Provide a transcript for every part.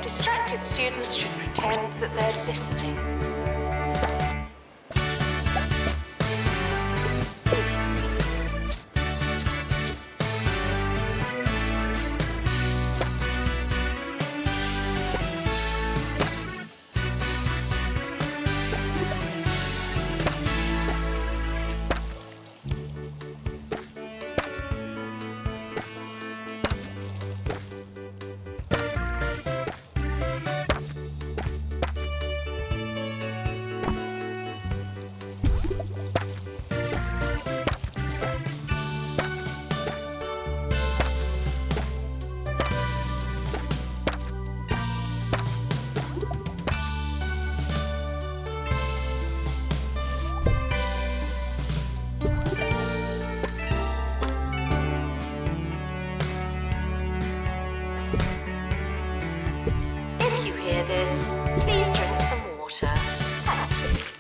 Distracted students should pretend that they're listening. This, please drink some water. Thank you.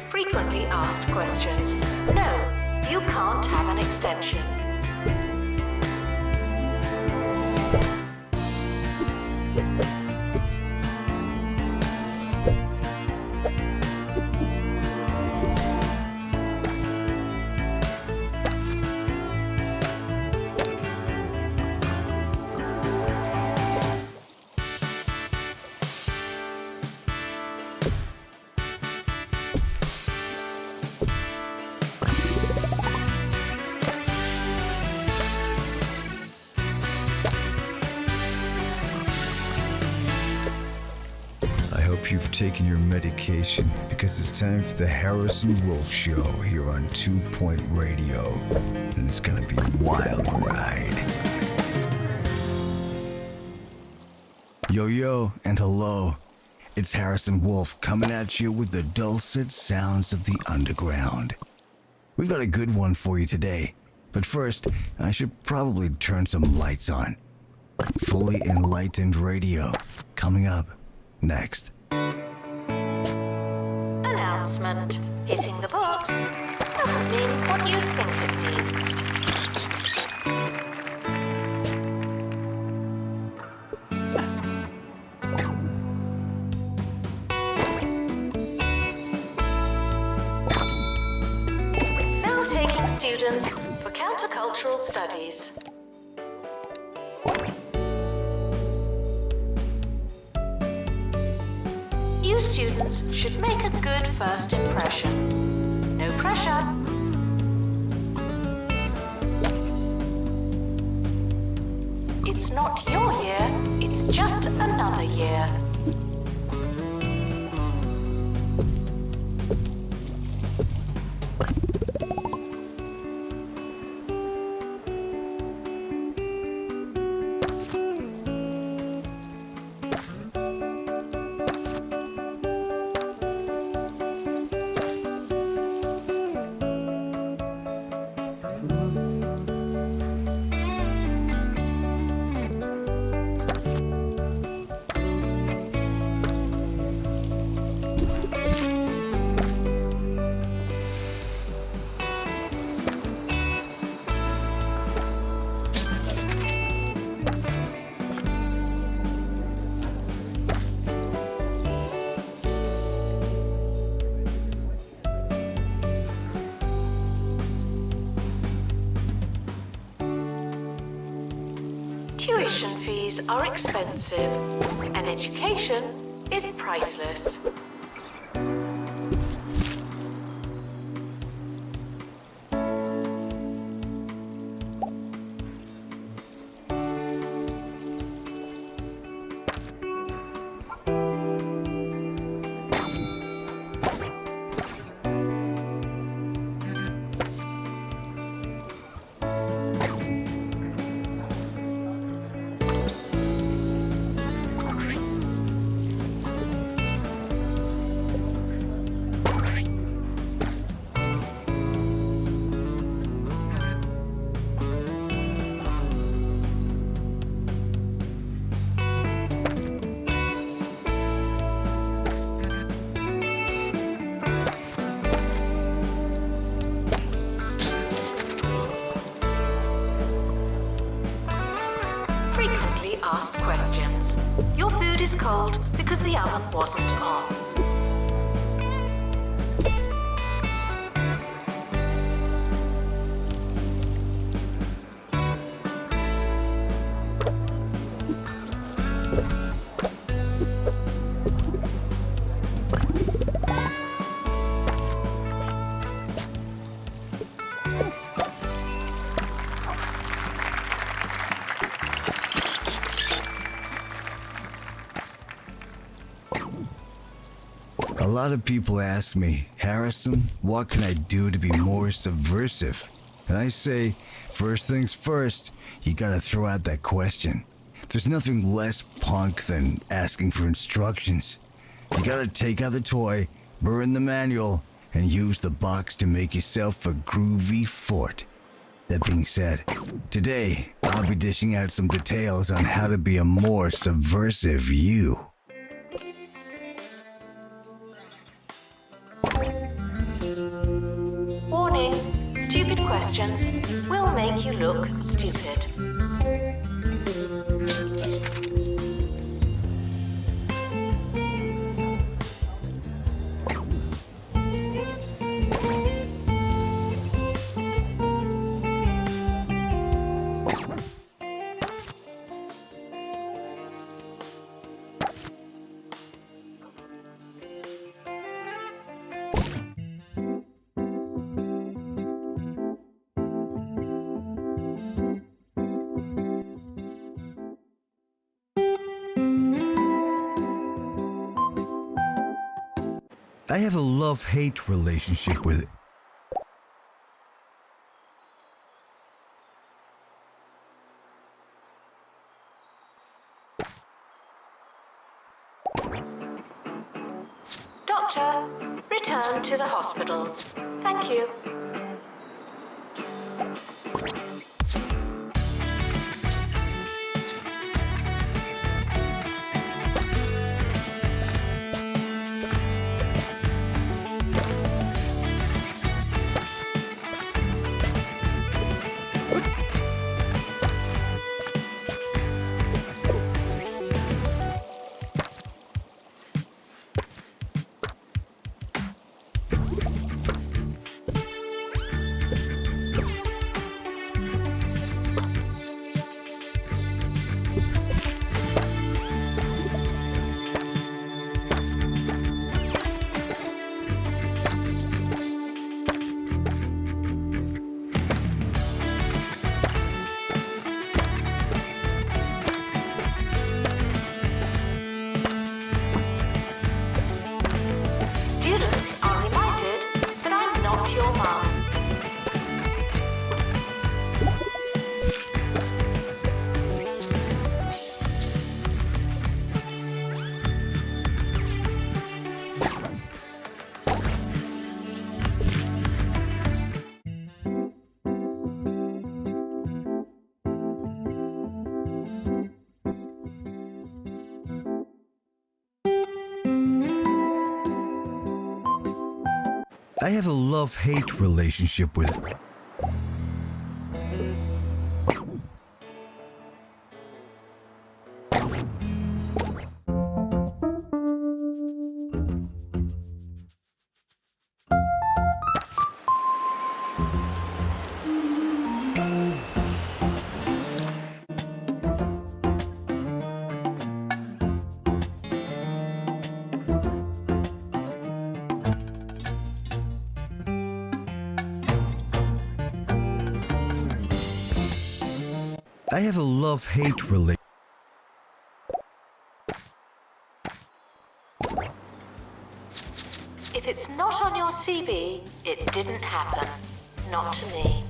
Frequently asked questions. No, you can't have an extension. You've taken your medication because it's time for the Harrison Wolf Show here on 2 Point Radio, and it's gonna be a wild ride. Yo and hello, it's Harrison Wolf coming at you with the dulcet sounds of the underground. We've got a good one for you today, but first I should probably turn some lights on. Fully enlightened radio coming up next. Announcement. Hitting the books doesn't mean what you think it means. Now taking students for countercultural studies. You students should make a good first impression. No pressure. It's not your year, it's just another year. Tuition fees are expensive, and education is priceless. asked questions. Your food is cold because the oven wasn't on. A lot of people ask me, Harrison, what can I do to be more subversive? And I say, first things first, you gotta throw out that question. There's nothing less punk than asking for instructions. You gotta take out the toy, burn the manual, and use the box to make yourself a groovy fort. That being said, today I'll be dishing out some details on how to be a more subversive you. Warning, stupid questions will make you look stupid. I have a love-hate relationship with it. Doctor, return to the hospital. Thank you. Students are reminded that I'm not your mum. I have a love-hate relationship with it. I have a love-hate relationship. If it's not on your CV, it didn't happen. Not to me.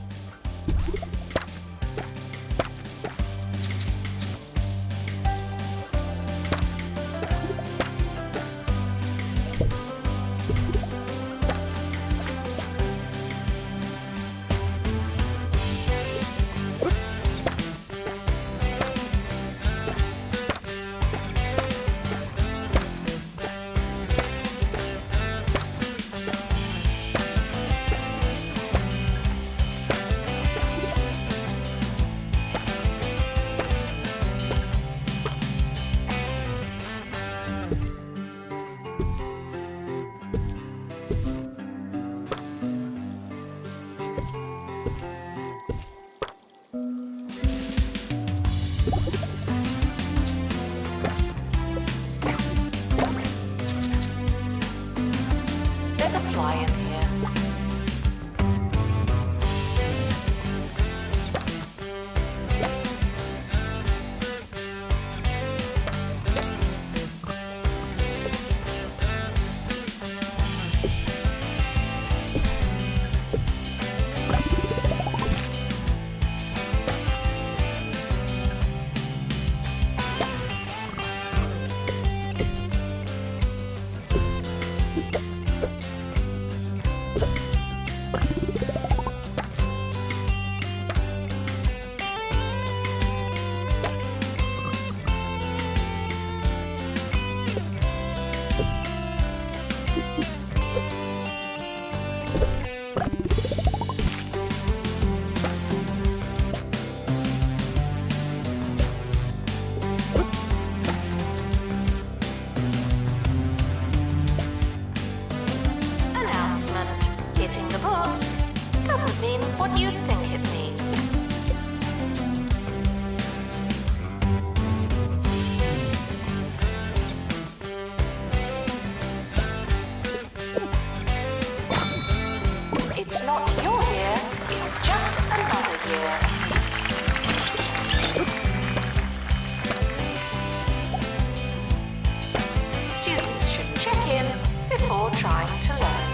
There's a fly in here. Hitting the books doesn't mean what you think it means. It's not your year, it's just another year. Students should check in before trying to learn.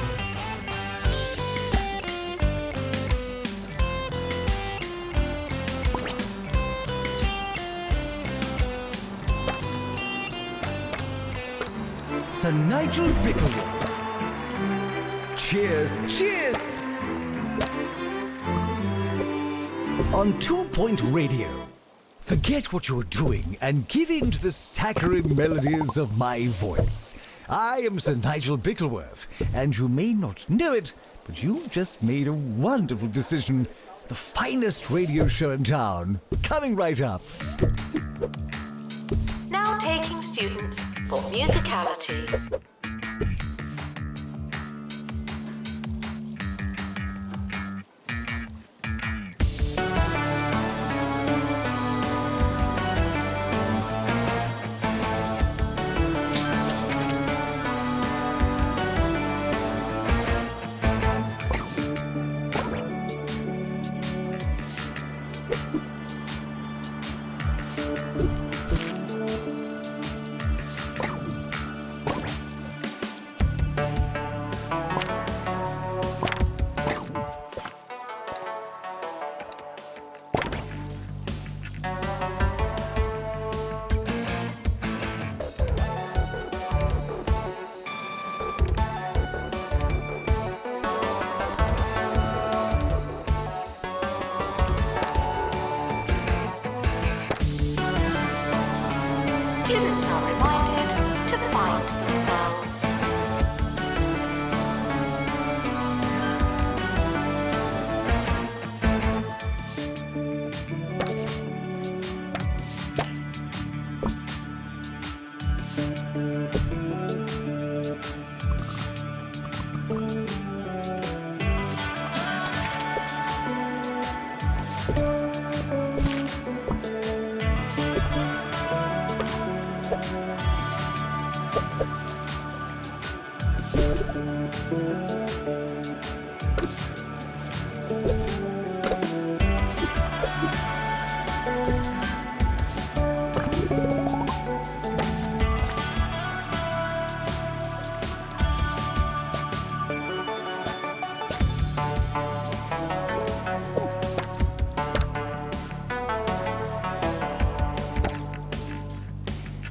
Sir Nigel Bickleworth. Cheers, cheers! On 2 Point Radio, forget what you're doing and give in to the saccharine melodies of my voice. I am Sir Nigel Bickleworth, and you may not know it, but you've just made a wonderful decision. The finest radio show in town, coming right up. Now taking students for musicality. Students are reminded to find themselves.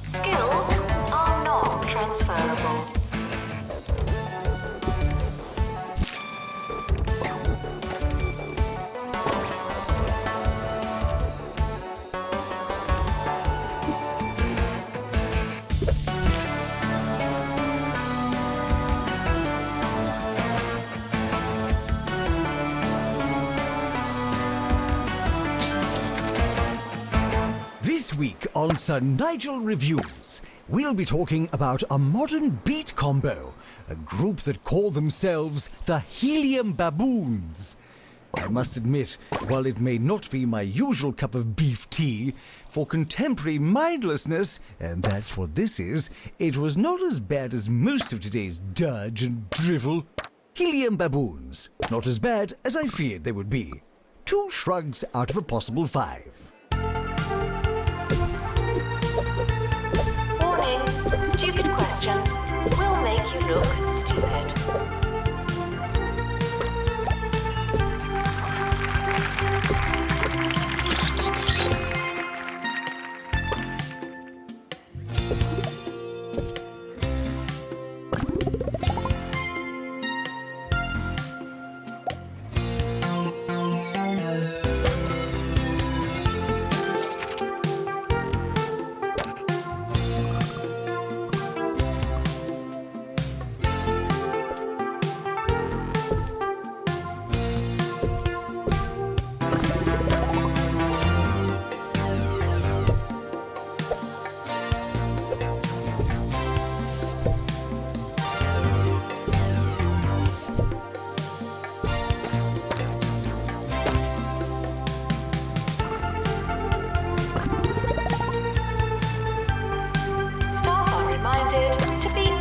Skills are not transferable. This week on Sir Nigel Reviews, we'll be talking about a modern beat combo, a group that call themselves the Helium Baboons. I must admit, while it may not be my usual cup of beef tea, for contemporary mindlessness, and that's what this is, it was not as bad as most of today's dirge and drivel. Helium baboons. Not as bad as I feared they would be. 2 shrugs out of a possible 5. Warning, stupid questions will make you look stupid.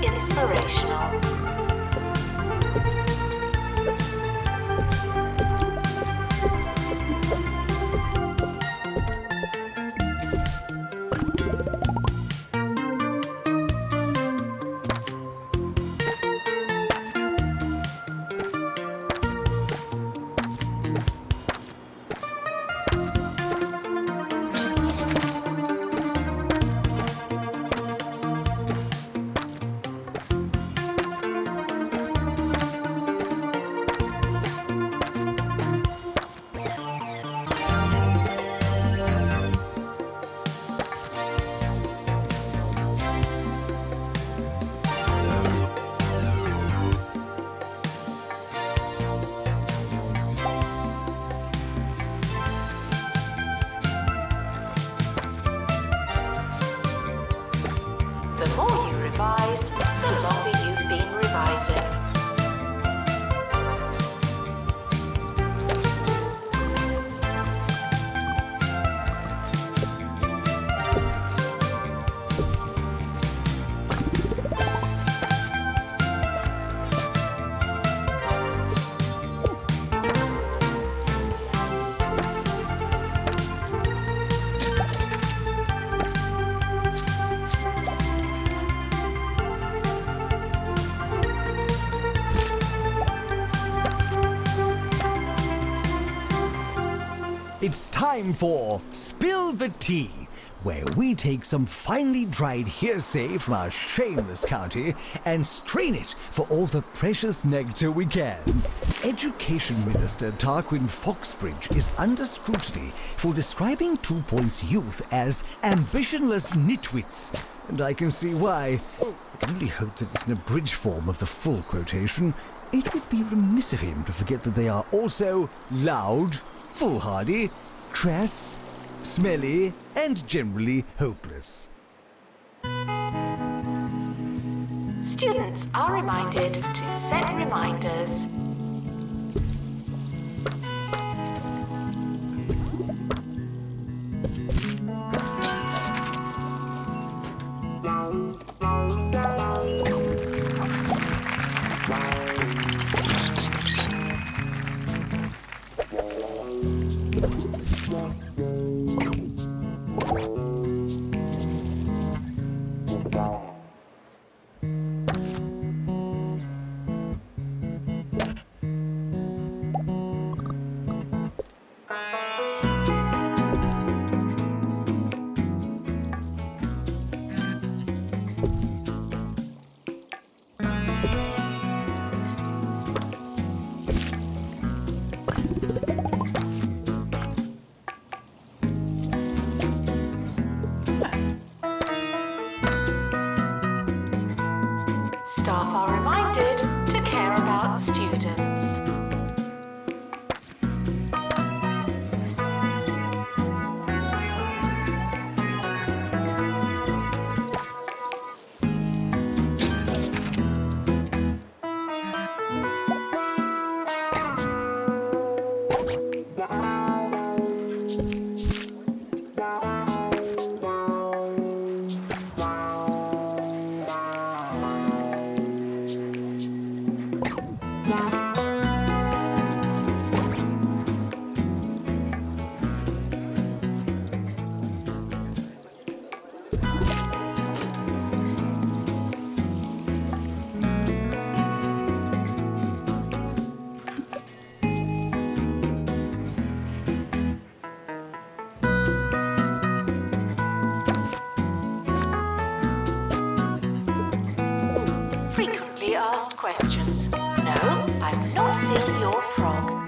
Inspirational. The more you revise, the longer you've been revising. It's time for Spill the Tea, where we take some finely dried hearsay from our shameless county and strain it for all the precious nectar we can. Education Minister Tarquin Foxbridge is under scrutiny for describing 2 Points youth as ambitionless nitwits, and I can see why. I can only hope that it's an abridged form of the full quotation. It would be remiss of him to forget that they are also loud, foolhardy, crass, smelly, and generally hopeless. Students are reminded to set reminders. Staff are reminded to care about students. Frequently asked questions. No, I'm not seeing your frog.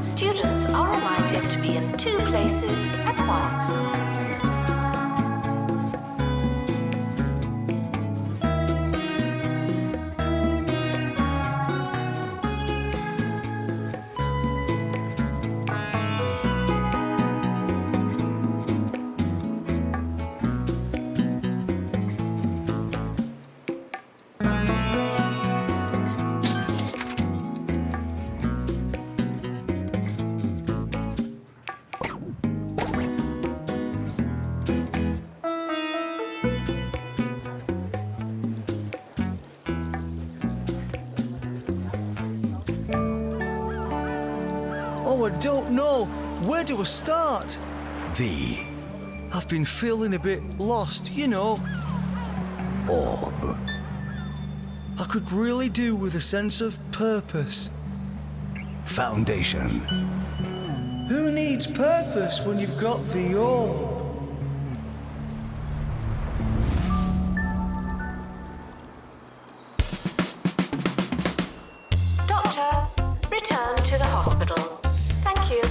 Students are reminded to be in 2 places at once. Oh, I don't know. Where do I start? I've been feeling a bit lost, you know. Orb. I could really do with a sense of purpose. Foundation. Who needs purpose when you've got the orb? Doctor, return to the hospital. Thank you.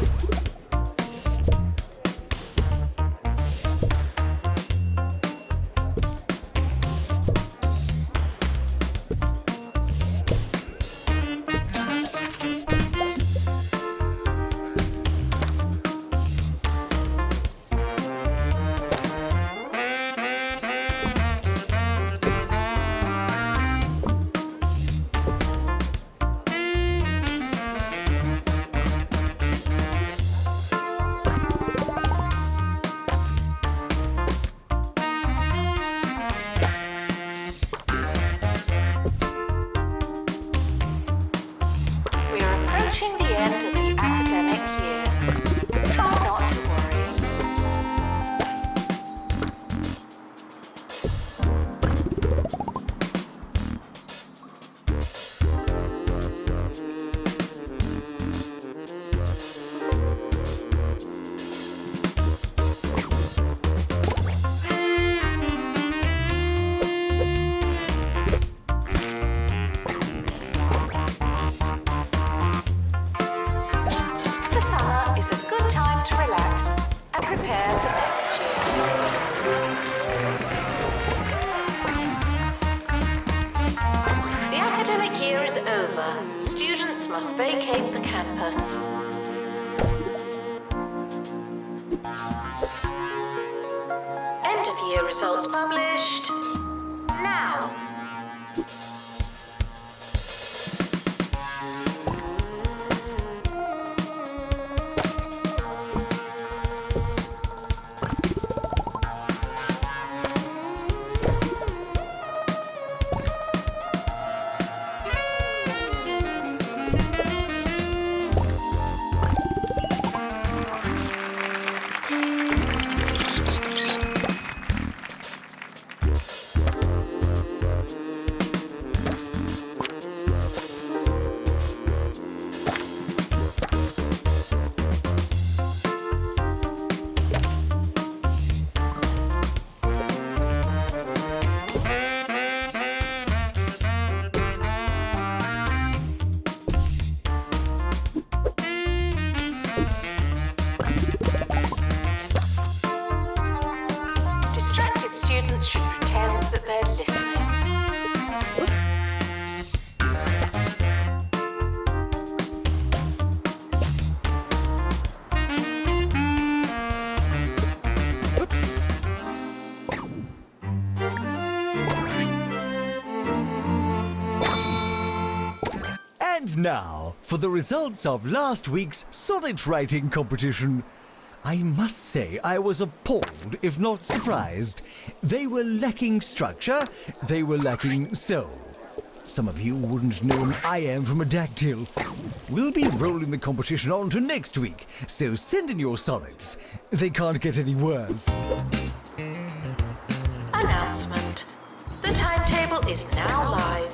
Approaching the end of the academic year. Try not to worry. The summer is a good time to relax and prepare for next year. The academic year is over. Students must vacate the campus. End of year results published. Now. And now for the results of last week's sonnet writing competition. I must say I was appalled, if not surprised. They were lacking structure, they were lacking soul. Some of you wouldn't know an I am from a dactyl. We'll be rolling the competition on to next week, so send in your sonnets. They can't get any worse. Announcement. The timetable is now live.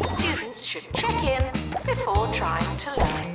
Students should check in before trying to learn.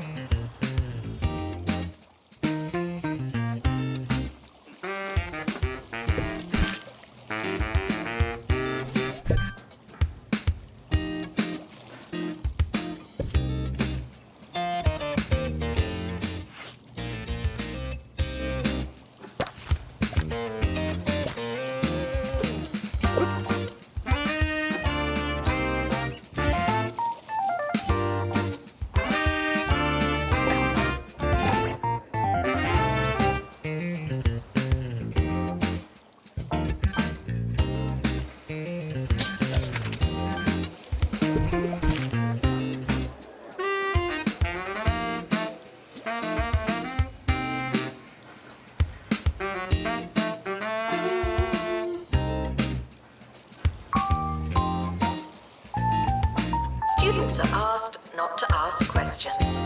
Students are asked not to ask questions.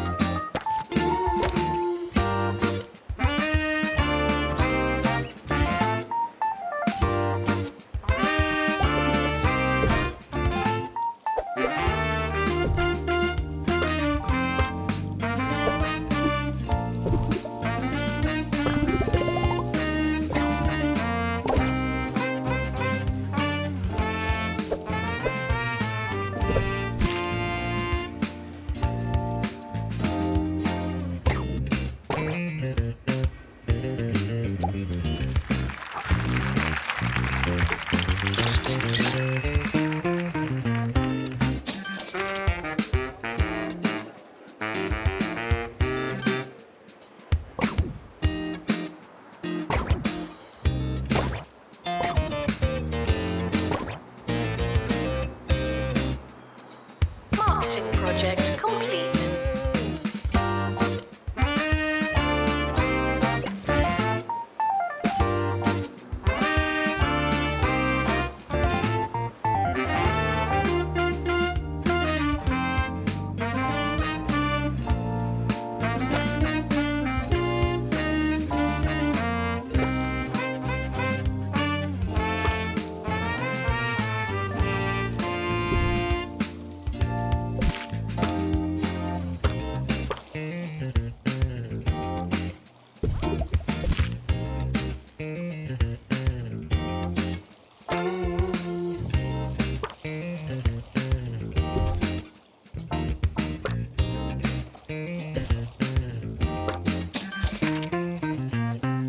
Marketing project complete.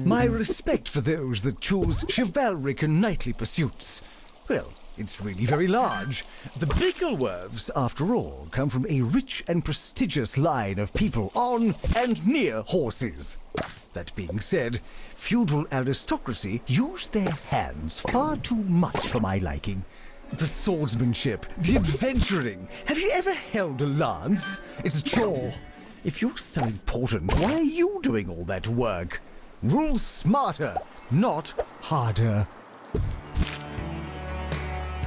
My respect for those that choose chivalric and knightly pursuits. Well, it's really very large. The Bigglesworths, after all, come from a rich and prestigious line of people on and near horses. That being said, feudal aristocracy use their hands far too much for my liking. The swordsmanship, the adventuring. Have you ever held a lance? It's a chore. If you're so important, why are you doing all that work? Rule smarter, not harder.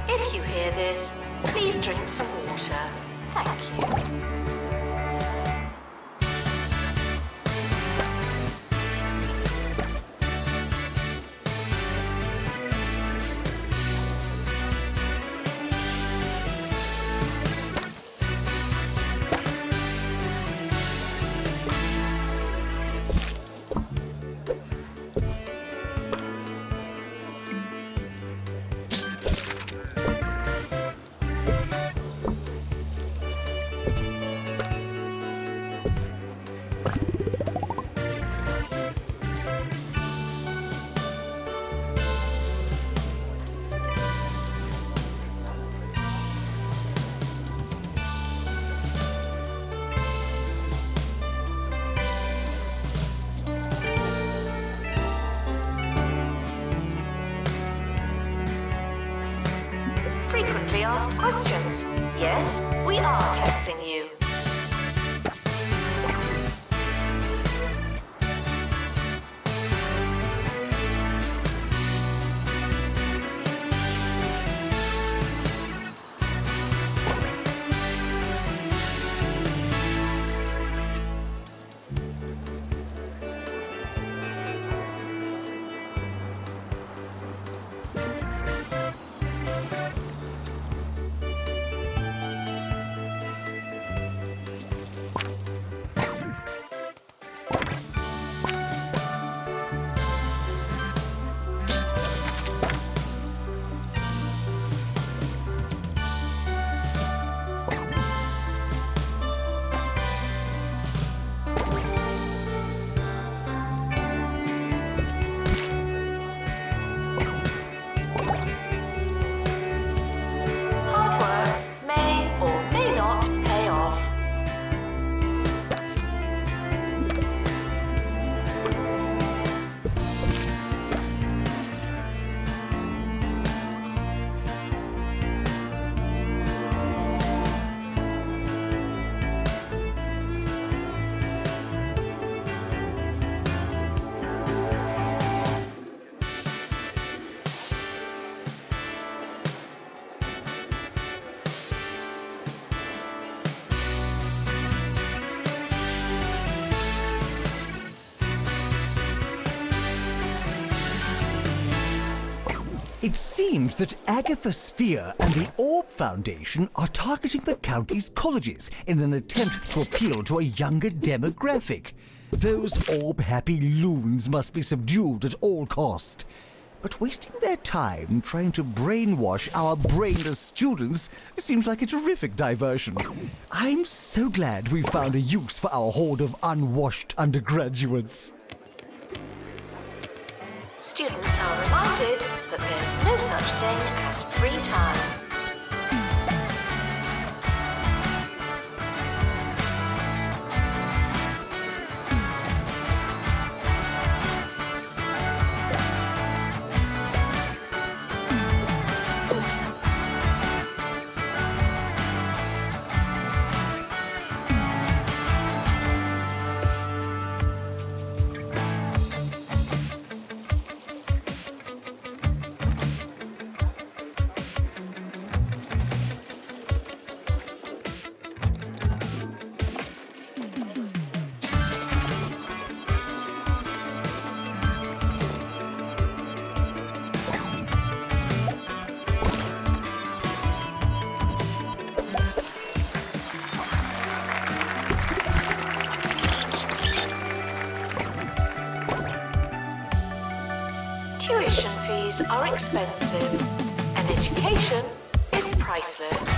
If you hear this, please drink some water. Thank you. asked questions. Yes, we are testing you. Hard work may or may not pay off. It seems that Agatha Sphere and the Orb Foundation are targeting the county's colleges in an attempt to appeal to a younger demographic. Those orb-happy loons must be subdued at all cost. But wasting their time trying to brainwash our brainless students seems like a terrific diversion. I'm so glad we found a use for our horde of unwashed undergraduates. Students are reminded that there's no such thing as free time. Tuition fees are expensive, and education is priceless.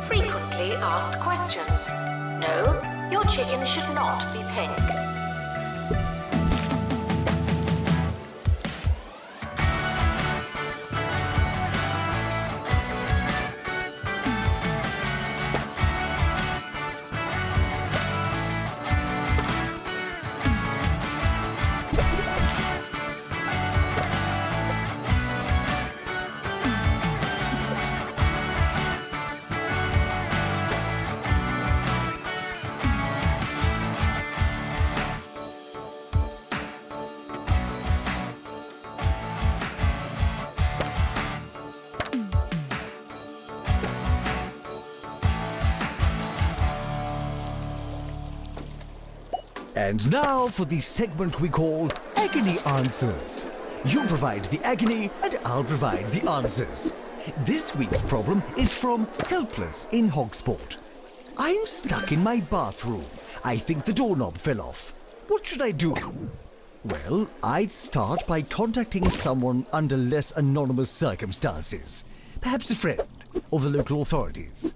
Frequently asked questions. No, your chicken should not be pink. And now for the segment we call Agony Answers. You provide the agony and I'll provide the answers. This week's problem is from Helpless in Hogsport. I'm stuck in my bathroom. I think the doorknob fell off. What should I do? Well, I'd start by contacting someone under less anonymous circumstances. Perhaps a friend or the local authorities.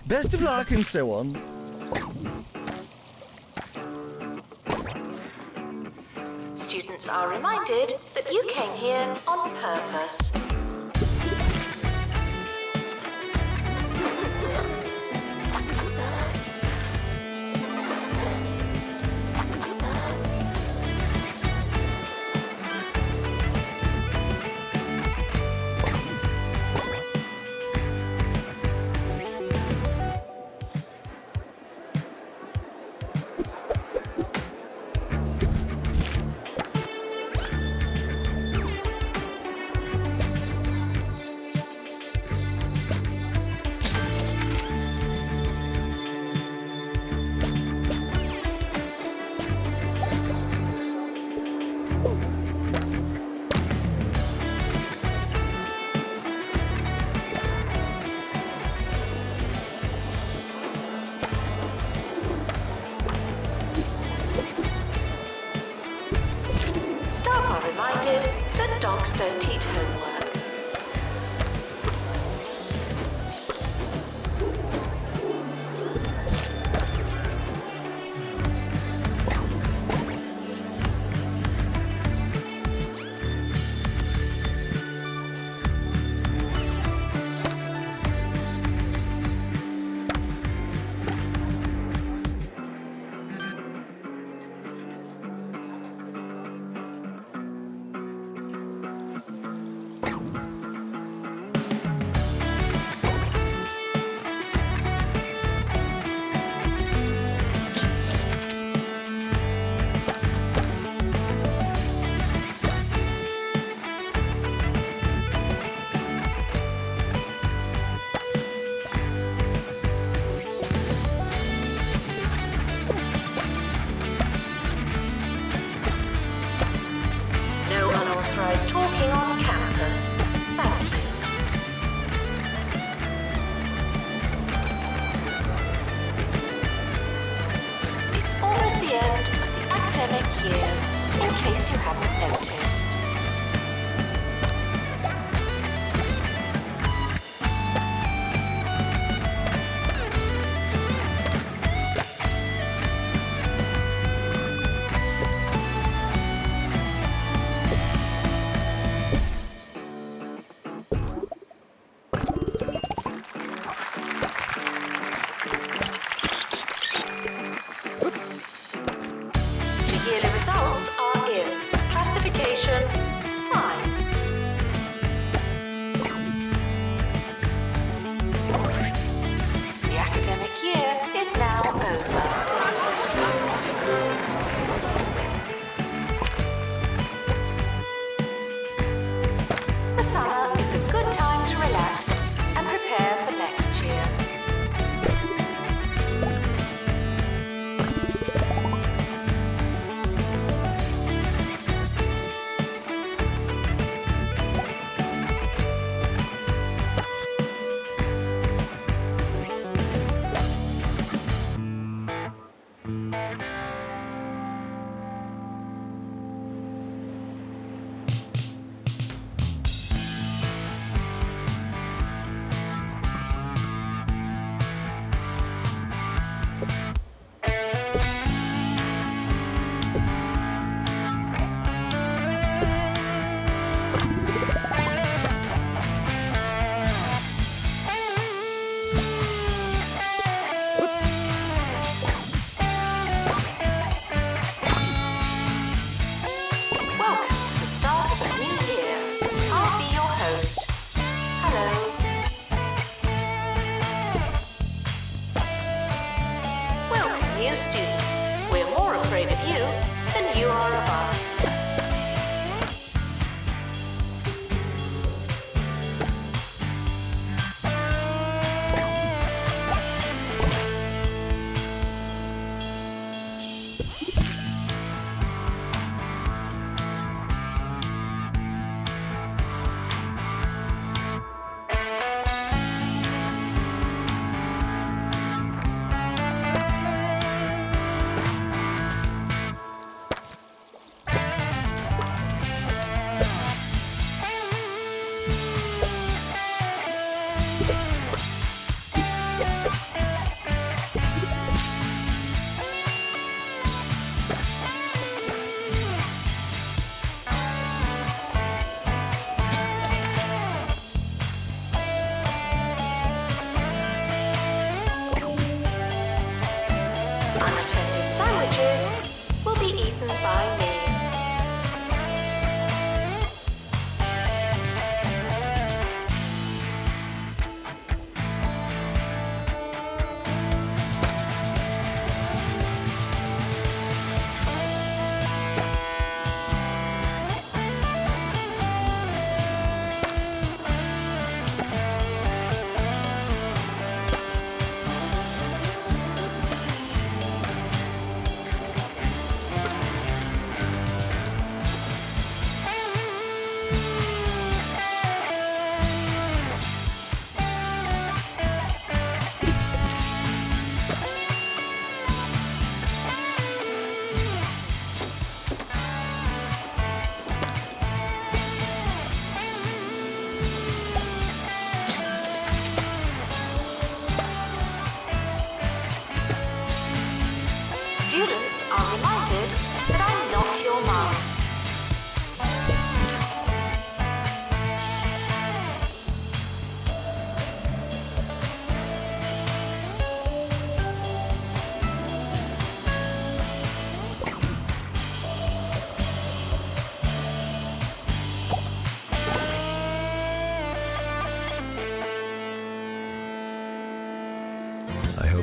Best of luck and so on. Students are reminded that you came here on purpose. Staff are reminded that dogs don't eat homework. No unauthorized talking on campus. Thank you. It's almost the end of the academic year, in case you hadn't noticed. The yearly results are in. Classification, fine. The academic year is now over. The summer is a good time to relax and prepare for next year.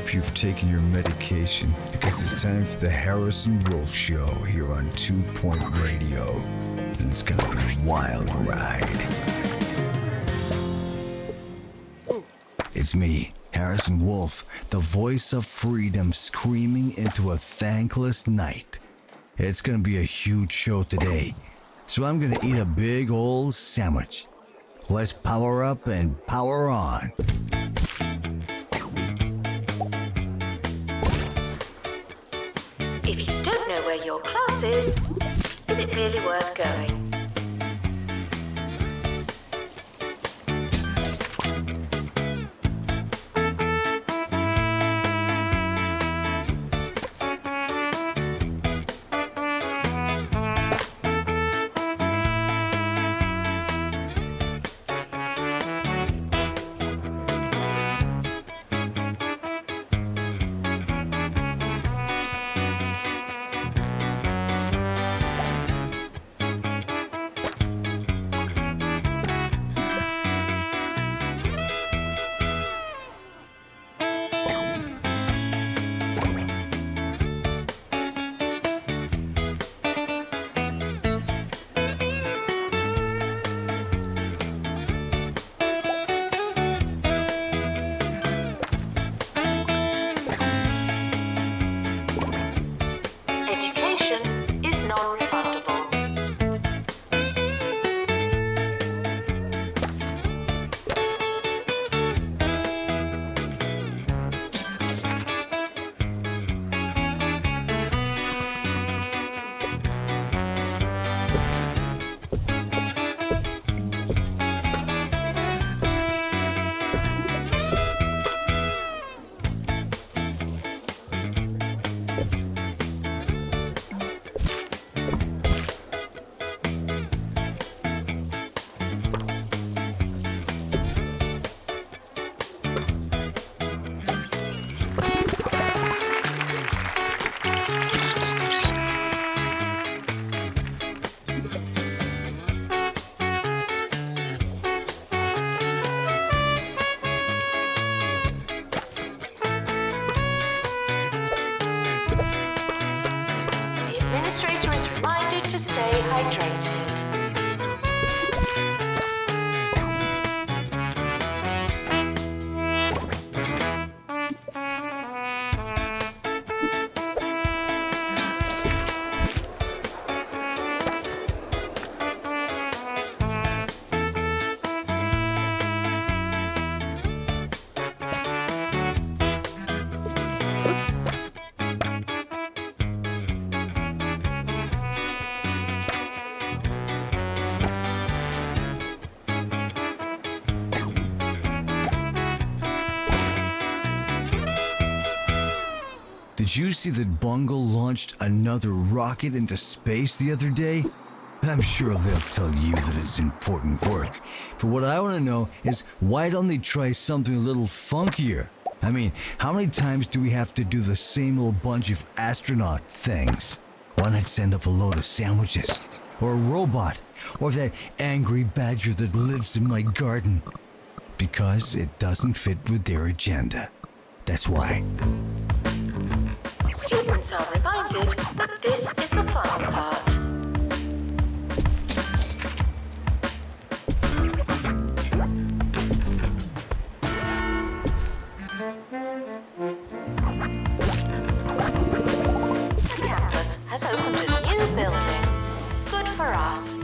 hope you've taken your medication because it's time for the Harrison Wolf Show here on 2 Point Radio. And it's gonna be a wild ride. It's me, Harrison Wolf, the voice of freedom screaming into a thankless night. It's gonna be a huge show today, so I'm gonna eat a big old sandwich. Let's power up and power on. If you don't know where your class is it really worth going? Administrator is reminded to stay hydrated. Did you see that Bungle launched another rocket into space the other day? I'm sure they'll tell you that it's important work. But what I want to know is why don't they try something a little funkier? I mean, how many times do we have to do the same old bunch of astronaut things? Why not send up a load of sandwiches? Or a robot? Or that angry badger that lives in my garden? Because it doesn't fit with their agenda. That's why. Students are reminded that this is the fun part. The campus has opened a new building. Good for us.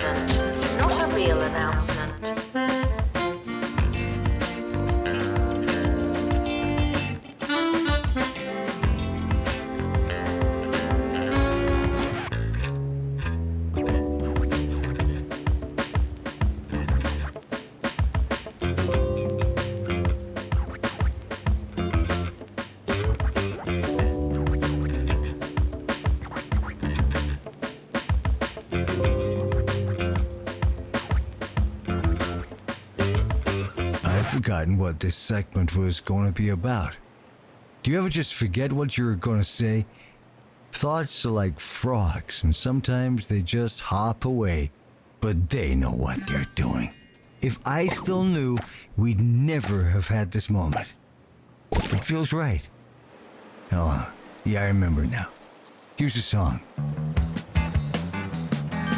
announcement, not a real announcement. I've forgotten what this segment was going to be about. Do you ever just forget what you were going to say? Thoughts are like frogs, and sometimes they just hop away, but they know what they're doing. If I still knew, we'd never have had this moment. It feels right. Oh, yeah, I remember now. Here's a song.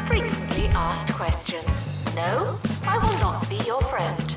Frequently asked questions. No, I will not be your friend.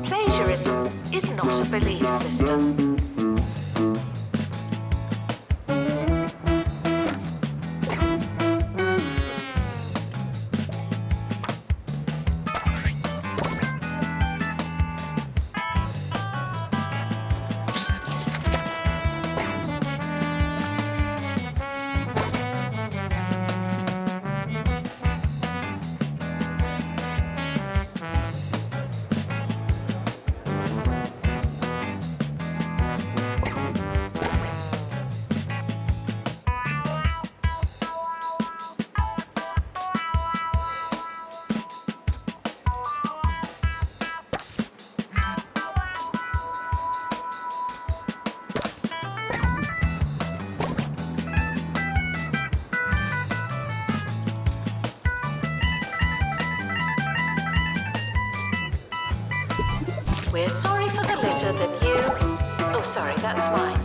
Plagiarism is not a belief system. We're sorry for the litter that you... Oh, sorry, that's mine.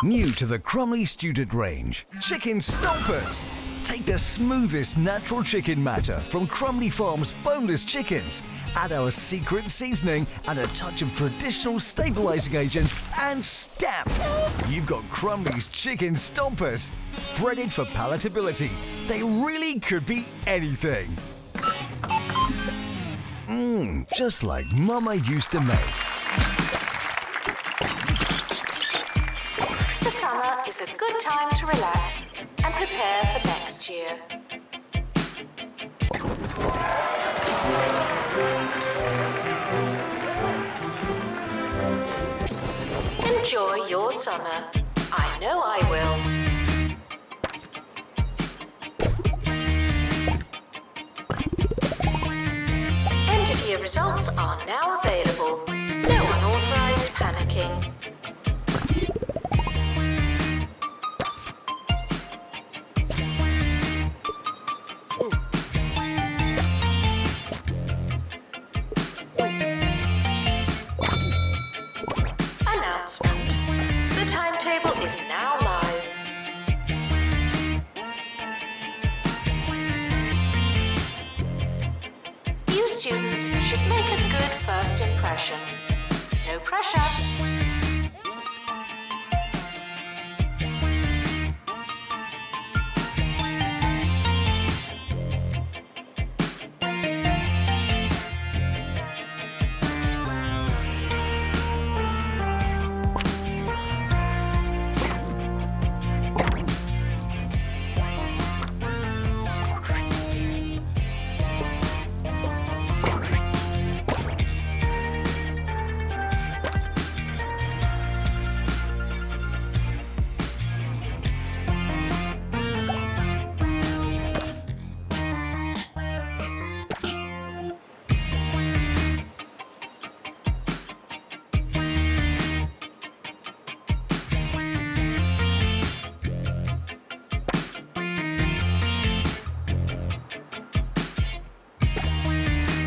New to the Crumley student range, chicken stompers. Take the smoothest natural chicken matter from Crumley Farms boneless chickens. Add our secret seasoning and a touch of traditional stabilizing agents and stamp. You've got Crumley's chicken stompers. Breaded for palatability, they really could be anything. Just like Mama used to make. The summer is a good time to relax and prepare for next year. Enjoy your summer. I know I will. End of year results are now available. No panicking. Announcement. The timetable is now live. You students should make a good first impression. No pressure.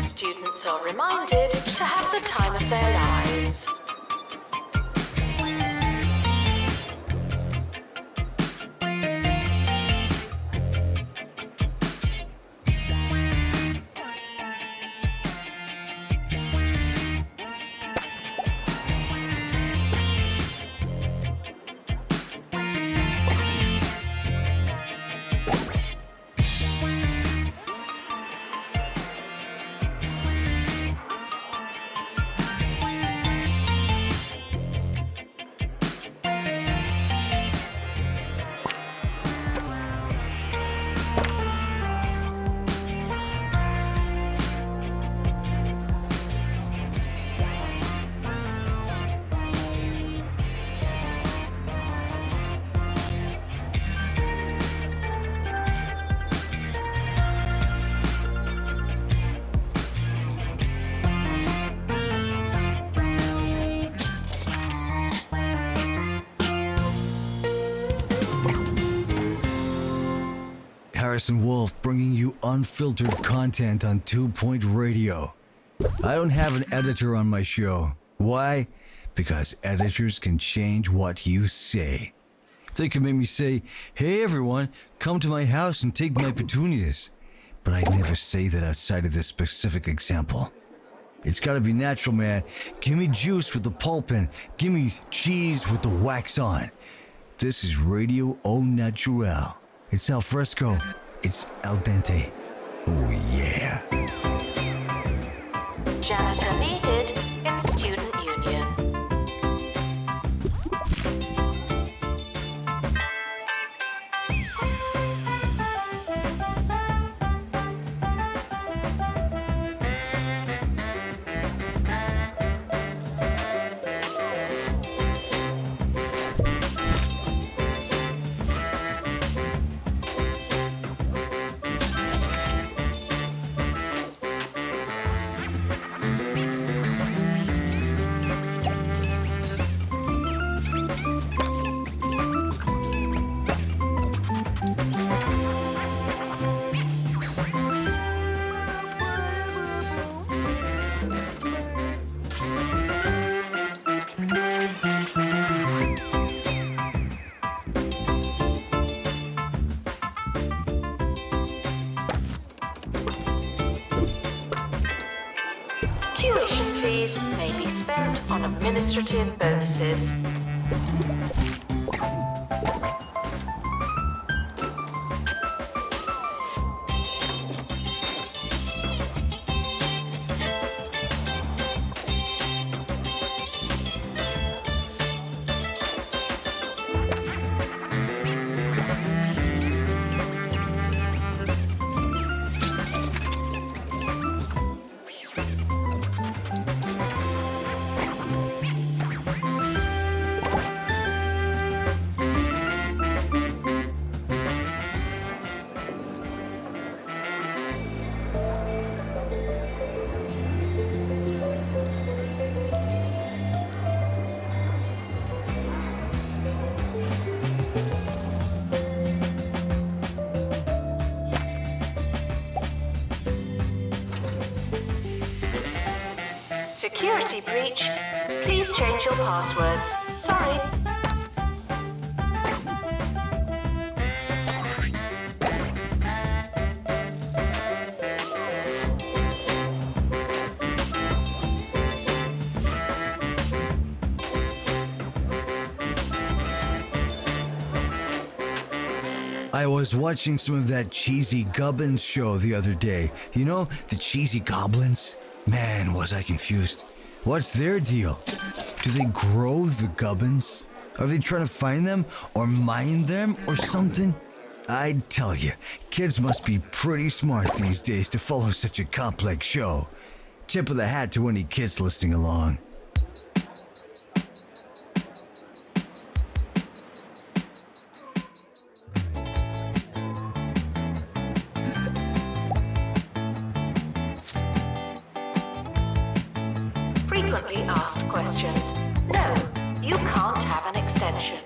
Students are reminded to have the time of their lives. Harrison Wolf bringing you unfiltered content on 2 Point Radio. I don't have an editor on my show. Why? Because editors can change what you say. They can make me say, "Hey everyone, come to my house and take my petunias." But I'd never say that outside of this specific example. It's gotta be natural, man. Give me juice with the pulp and give me cheese with the wax on. This is Radio Au Natural. It's al fresco. It's al dente. Oh yeah. Janitor needed in student union. Tuition fees may be spent on administrative bonuses. Security breach. Please change your passwords. Sorry. I was watching some of that cheesy Gubbins show the other day. You know, the cheesy goblins? Man, was I confused. What's their deal? Do they grow the Gubbins? Are they trying to find them or mine them or something? I'd tell you, kids must be pretty smart these days to follow such a complex show. Tip of the hat to any kids listening along. Frequently asked questions. No, you can't have an extension.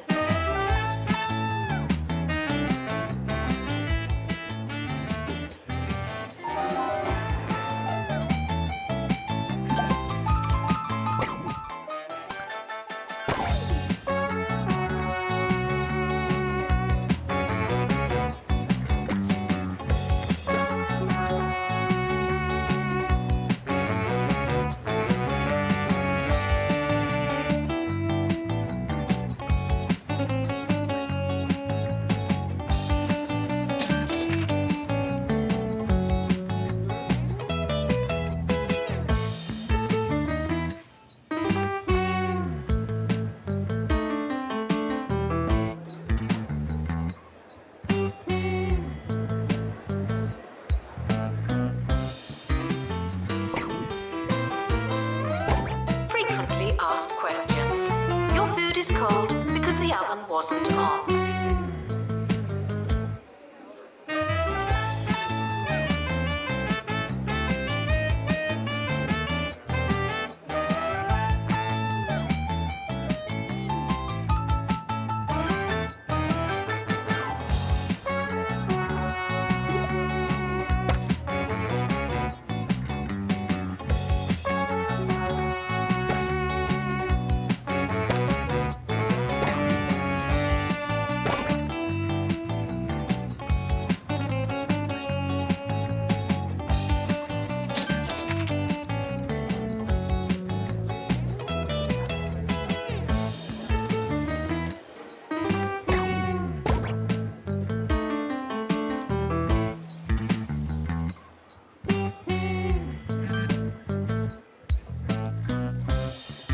Asked questions. Your food is cold because the oven wasn't on.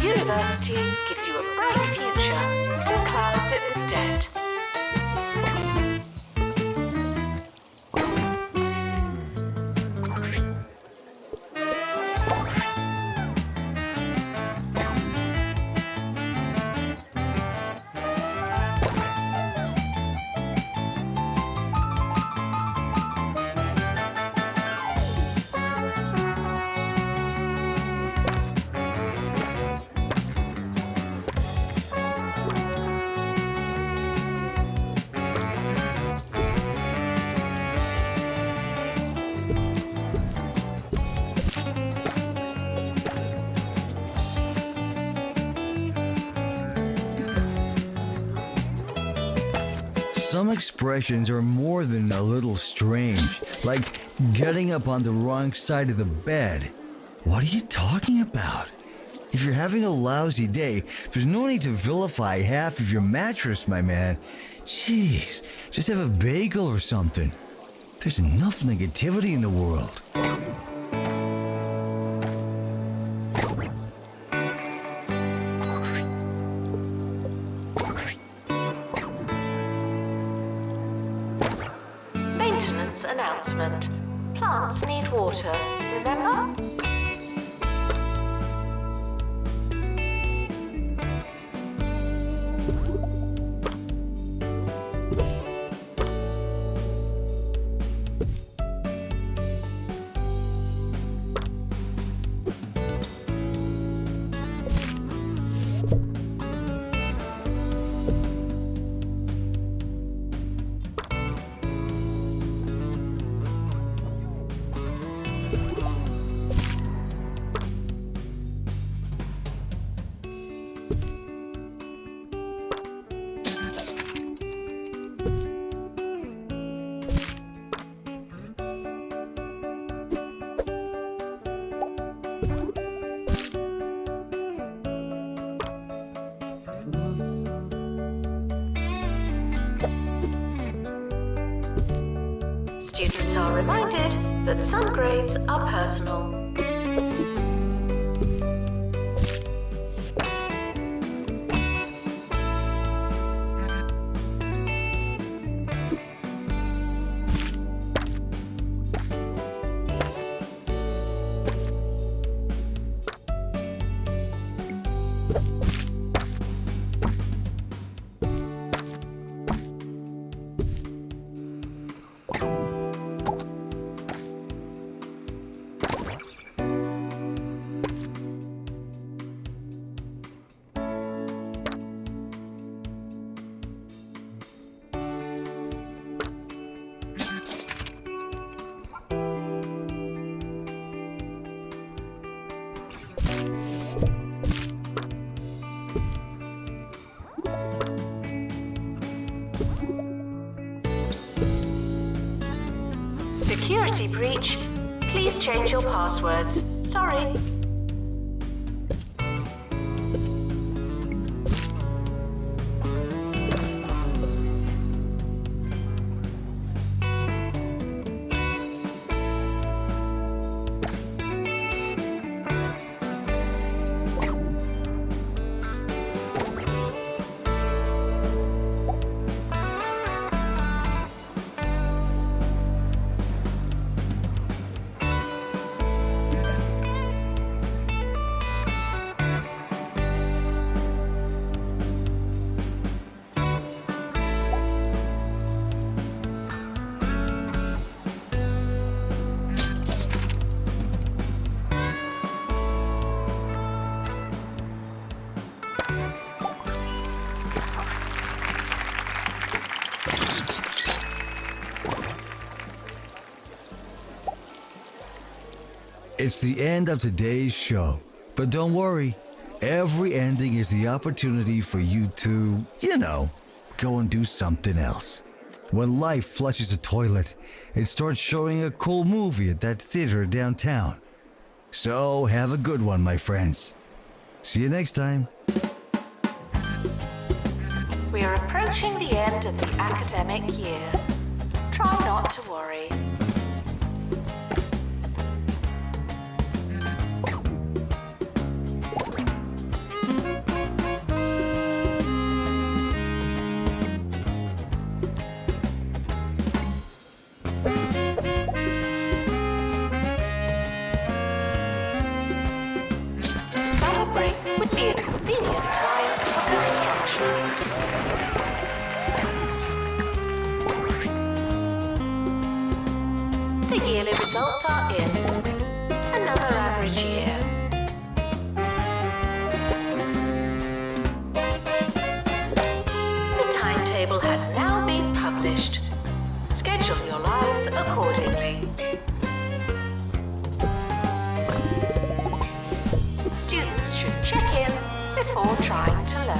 University gives you a bright future and clouds it with debt. Some expressions are more than a little strange, like getting up on the wrong side of the bed. What are you talking about? If you're having a lousy day, there's no need to vilify half of your mattress, my man. Jeez, just have a bagel or something. There's enough negativity in the world. Maintenance announcement. Plants need water, remember? Students are reminded that some grades are personal. Security breach. Please change your passwords. Sorry. It's the end of today's show. But don't worry, every ending is the opportunity for you to, go and do something else. When life flushes a toilet, it starts showing a cool movie at that theater downtown. So have a good one, my friends. See you next time. We are approaching the end of the academic year. Try not to worry. Summer break would be a convenient time for construction. The yearly results are in. Another average year. The timetable has now been published. Schedule your lives accordingly. Students should check in before trying to learn.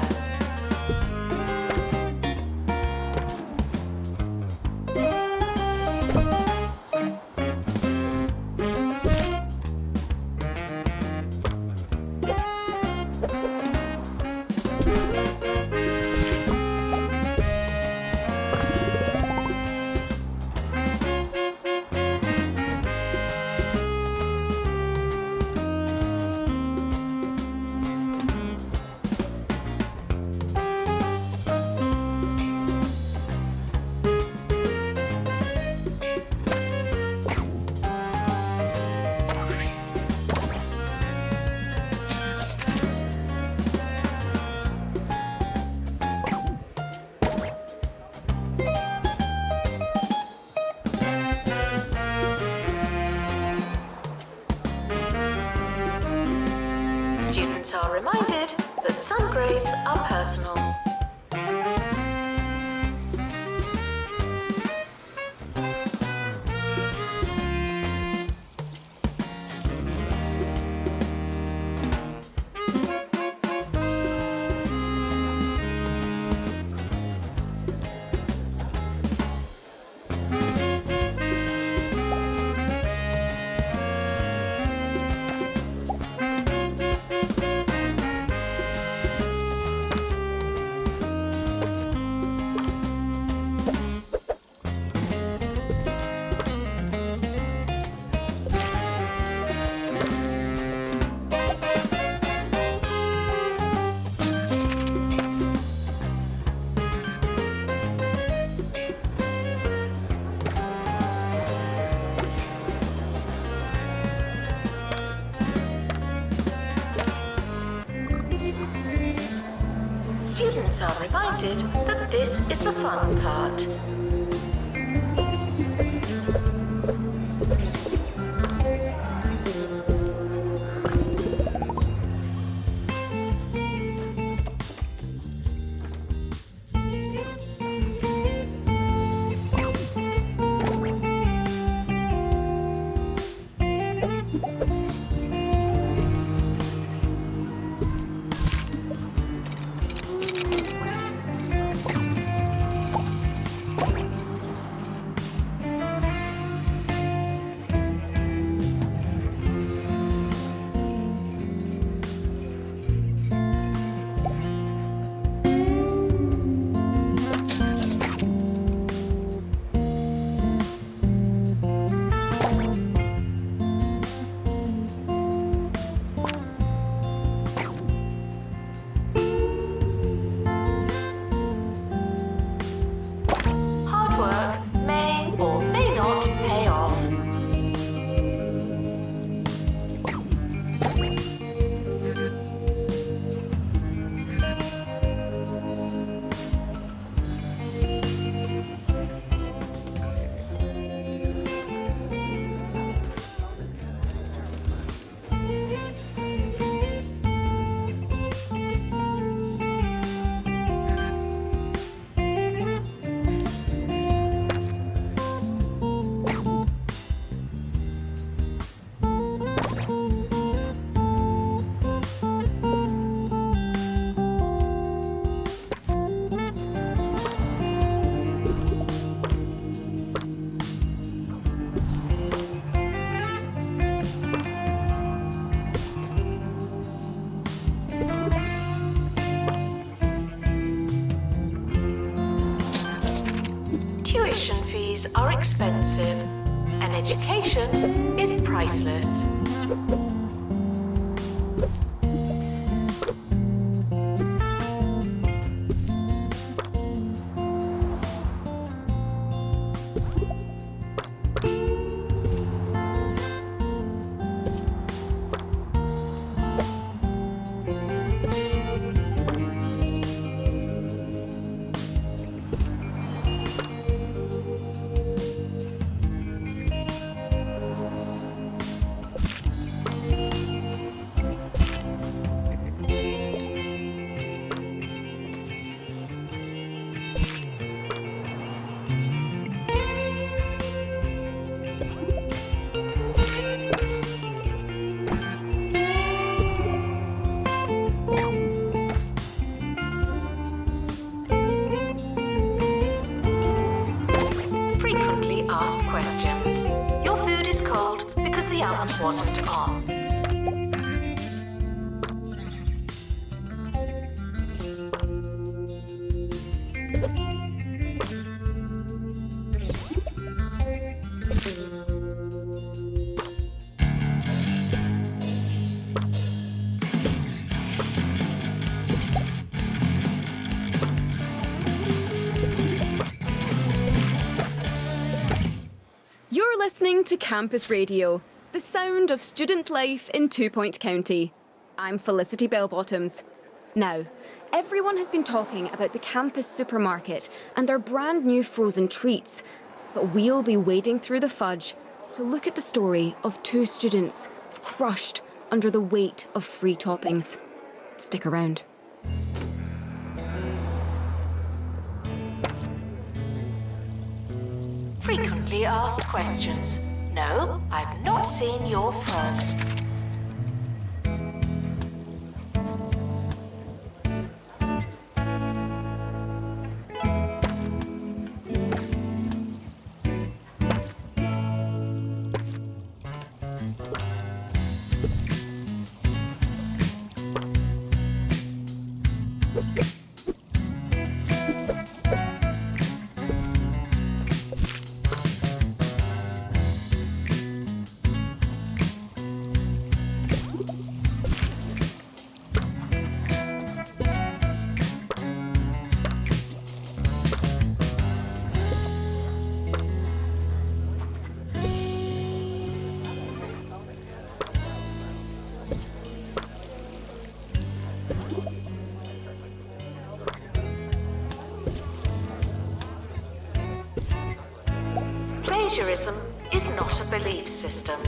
Students are reminded that some grades are personal. Students are reminded that this is the fun part. Tuition fees are expensive, and education is priceless. Ask questions. Your food is cold because the oven wasn't on. You're listening to Campus Radio, the sound of student life in 2 Point County. I'm Felicity Bellbottoms. Now, everyone has been talking about the campus supermarket and their brand new frozen treats, but we'll be wading through the fudge to look at the story of 2 students crushed under the weight of free toppings. Stick around. Frequently asked questions. No, I've not seen your frog. Plagiarism is not a belief system.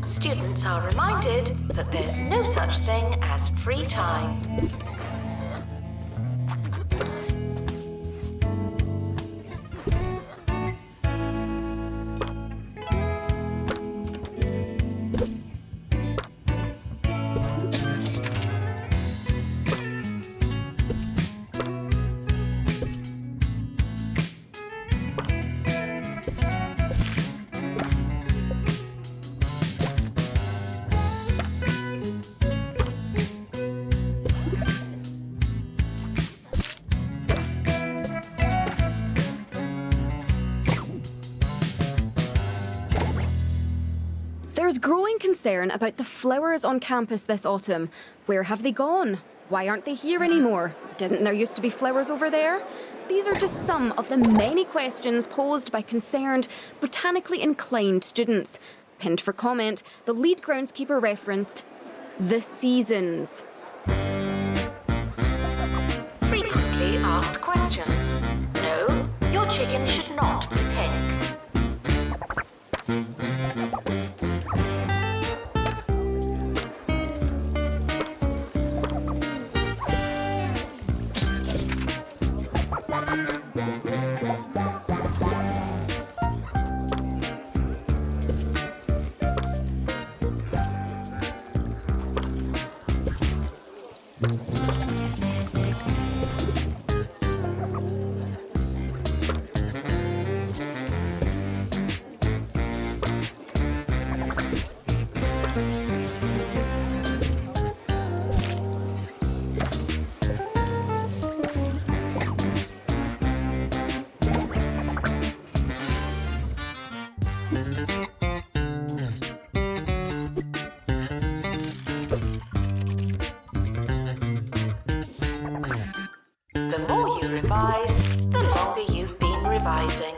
Students are reminded that there's no such thing as free time. There's growing concern about the flowers on campus this autumn. Where have they gone? Why aren't they here anymore? Didn't there used to be flowers over there? These are just some of the many questions posed by concerned, botanically inclined students. Pinned for comment, the lead groundskeeper referenced the seasons. Frequently asked questions. No, your chicken should not be pink. The more you revise, the longer you've been revising.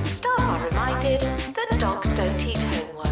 Staff are reminded that dogs don't eat homework.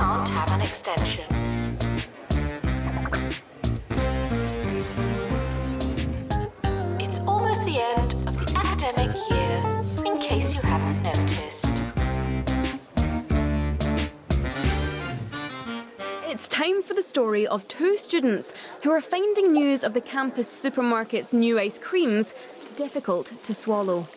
can't have an extension. It's almost the end of the academic year, in case you hadn't noticed. It's time for the story of two students who are finding news of the campus supermarket's new ice creams difficult to swallow.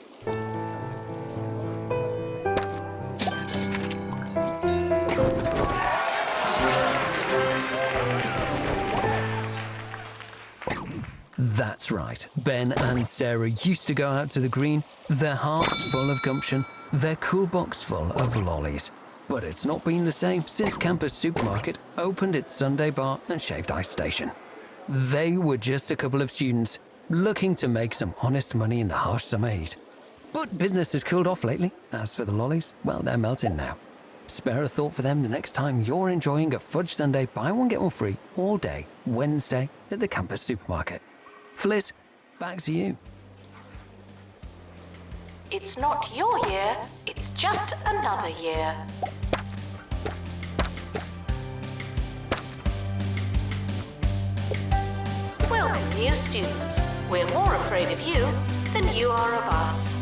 That's right. Ben and Sarah used to go out to the green, their hearts full of gumption, their cool box full of lollies. But it's not been the same since Campus Supermarket opened its Sunday bar and shaved ice station. They were just a couple of students looking to make some honest money in the harsh summer heat. But business has cooled off lately. As for the lollies, well, they're melting now. Spare a thought for them the next time you're enjoying a fudge sundae buy one get one free all day Wednesday at the Campus Supermarket. Fliss, back to you. It's not your year, it's just another year. Welcome, new students. We're more afraid of you than you are of us.